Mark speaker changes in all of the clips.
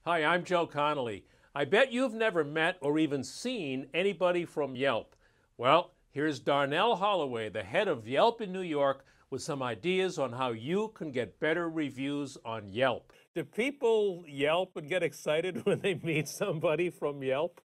Speaker 1: Hi, I'm Joe Connolly. I bet you've never met or even seen anybody from Yelp. Well, here's Darnell Holloway, the head of Yelp in New York, with some ideas on how you can get better reviews on Yelp. Do people yelp and get excited when they meet somebody from Yelp?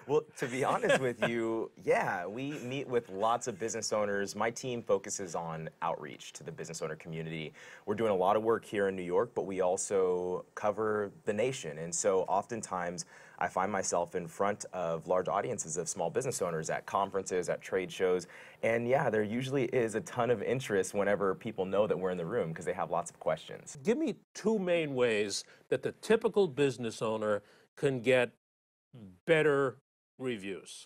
Speaker 2: Well, to be honest with you, yeah, we meet with lots of business owners. My team focuses on outreach to the business owner community. We're doing a lot of work here in New York, but we also cover the nation. And so oftentimes I find myself in front of large audiences of small business owners at conferences, at trade shows. And yeah, there usually is a ton of interest whenever people know that we're in the room because they have lots of questions.
Speaker 1: Give me two main ways that the typical business owner can get better reviews.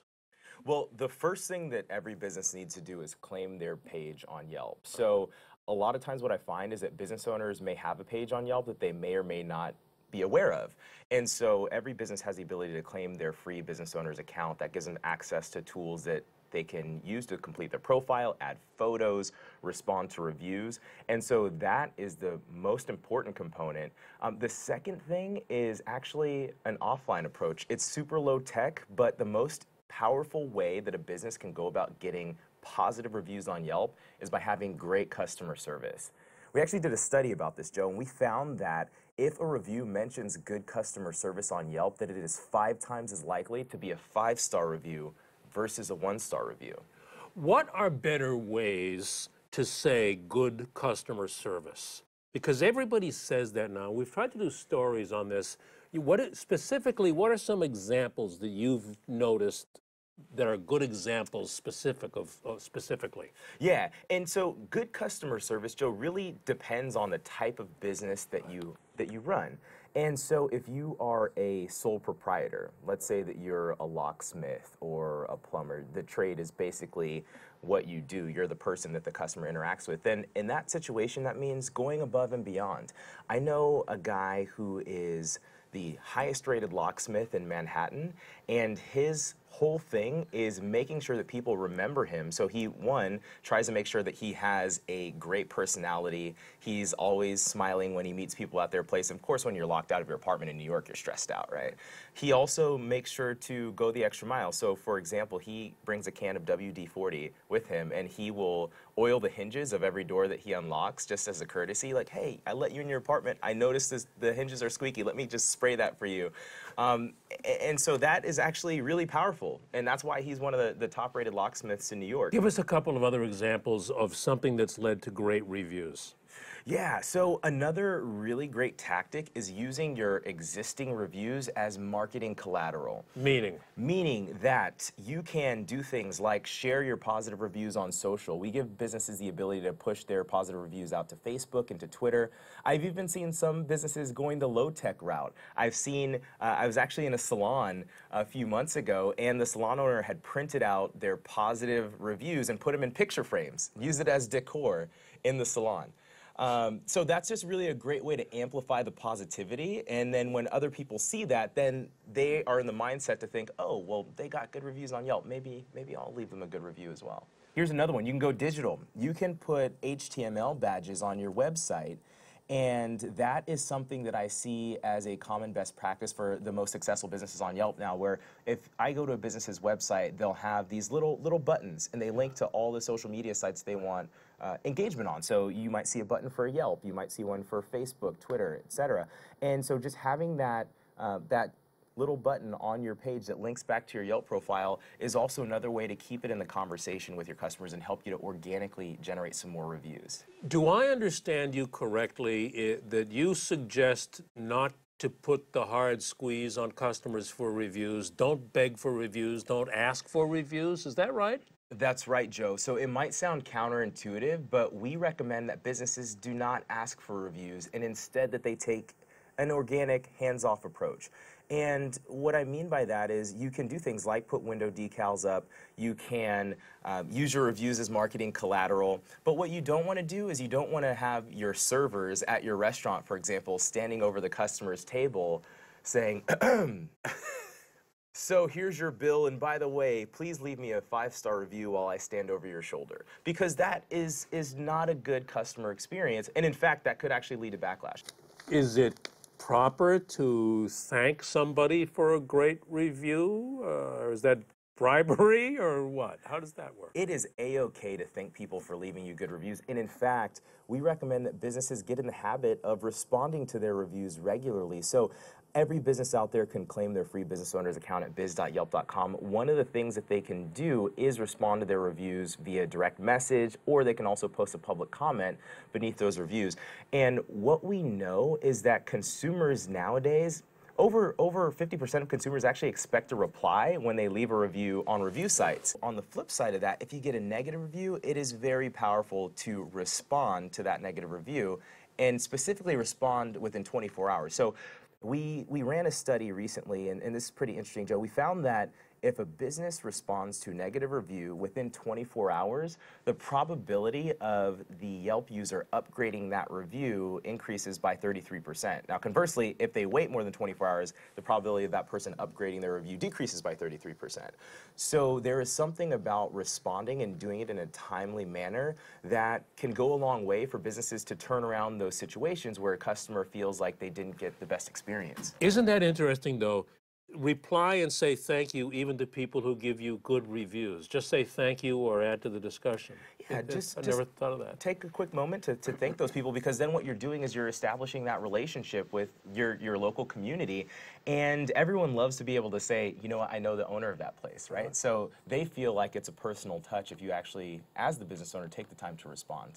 Speaker 2: Well, the first thing that every business needs to do is claim their page on Yelp. So a lot of times what I find is that business owners may have a page on Yelp that they may or may not be aware of. And so every business has the ability to claim their free business owner's account that gives them access to tools that they can use to complete their profile, add photos, respond to reviews. And so that is the most important component. The second thing is actually an offline approach. It's super low tech, but the most powerful way that a business can go about getting positive reviews on Yelp is by having great customer service. We actually did a study about this, Joe, and we found that if a review mentions good customer service on Yelp, that it is 5 times as likely to be a 5-star review versus a 1-star review.
Speaker 1: What are better ways to say good customer service? Because everybody says that now. We've tried to do stories on this. Specifically, what are some examples that you've noticed that are good examples specifically?
Speaker 2: Yeah, and so good customer service, Joe, really depends on the type of business that you run. And so if you are a sole proprietor, let's say that you're a locksmith or a plumber, the trade is basically what you do. You're the person that the customer interacts with. Then in that situation, that means going above and beyond. I know a guy who is the highest rated locksmith in Manhattan, and his whole thing is making sure that people remember him. So he, one, tries to make sure that he has a great personality. He's always smiling when he meets people at their place. Of course, when you're locked out of your apartment in New York, you're stressed out, right? He also makes sure to go the extra mile. So for example, he brings a can of WD-40 with him, and he will oil the hinges of every door that he unlocks just as a courtesy. Like, hey, I let you in your apartment. I noticed the hinges are squeaky. Let me just spray that for you. And so that is actually really powerful. And that's why he's one of the top-rated locksmiths in New York.
Speaker 1: Give us a couple of other examples of something that's led to great reviews.
Speaker 2: Yeah, so another really great tactic is using your existing reviews as marketing collateral.
Speaker 1: Meaning?
Speaker 2: Meaning that you can do things like share your positive reviews on social. We give businesses the ability to push their positive reviews out to Facebook and to Twitter. I've even seen some businesses going the low-tech route. I was actually in a salon a few months ago, and the salon owner had printed out their positive reviews and put them in picture frames, use it as decor in the salon. So that's just really a great way to amplify the positivity, and then when other people see that, then they are in the mindset to think, oh, well, they got good reviews on Yelp. Maybe I'll leave them a good review as well. Here's another one. You can go digital. You can put HTML badges on your website, and that is something that I see as a common best practice for the most successful businesses on Yelp now, where if I go to a business's website, they'll have these little buttons, and they link to all the social media sites they want engagement on. So you might see a button for Yelp, you might see one for Facebook, Twitter, etc. And so just having that little button on your page that links back to your Yelp profile is also another way to keep it in the conversation with your customers and help you to organically generate some more reviews.
Speaker 1: Do I understand you correctly that you suggest not to put the hard squeeze on customers for reviews? Don't beg for reviews, don't ask for reviews, is that right?
Speaker 2: That's right, Joe. So it might sound counterintuitive, but we recommend that businesses do not ask for reviews and instead that they take an organic, hands-off approach. And what I mean by that is you can do things like put window decals up, you can use your reviews as marketing collateral, but what you don't want to do is you don't want to have your servers at your restaurant, for example, standing over the customer's table saying, so here's your bill, and by the way, please leave me a 5-star review while I stand over your shoulder. Because that is not a good customer experience, and in fact, that could actually lead to backlash.
Speaker 1: Is it proper to thank somebody for a great review? Or is that bribery or what? How does that work?
Speaker 2: It is a-okay to thank people for leaving you good reviews. And in fact, we recommend that businesses get in the habit of responding to their reviews regularly. So every business out there can claim their free business owner's account at biz.yelp.com. One of the things that they can do is respond to their reviews via direct message, or they can also post a public comment beneath those reviews. And what we know is that consumers nowadays, over 50% of consumers actually expect a reply when they leave a review on review sites. On the flip side of that, if you get a negative review, it is very powerful to respond to that negative review, and specifically respond within 24 hours. So we ran a study recently, and this is pretty interesting, Joe. We found that if a business responds to a negative review within 24 hours, the probability of the Yelp user upgrading that review increases by 33%. Now, conversely, if they wait more than 24 hours, the probability of that person upgrading their review decreases by 33%. So there is something about responding and doing it in a timely manner that can go a long way for businesses to turn around those situations where a customer feels like they didn't get the best experience.
Speaker 1: Isn't that interesting, though? Reply and say thank you even to people who give you good reviews. Just say thank you or add to the discussion.
Speaker 2: Yeah,
Speaker 1: I never thought of that.
Speaker 2: Take a quick moment to thank those people, because then what you're doing is you're establishing that relationship with your local community, and everyone loves to be able to say, you know what, I know the owner of that place, right? So they feel like it's a personal touch if you actually, as the business owner, take the time to respond.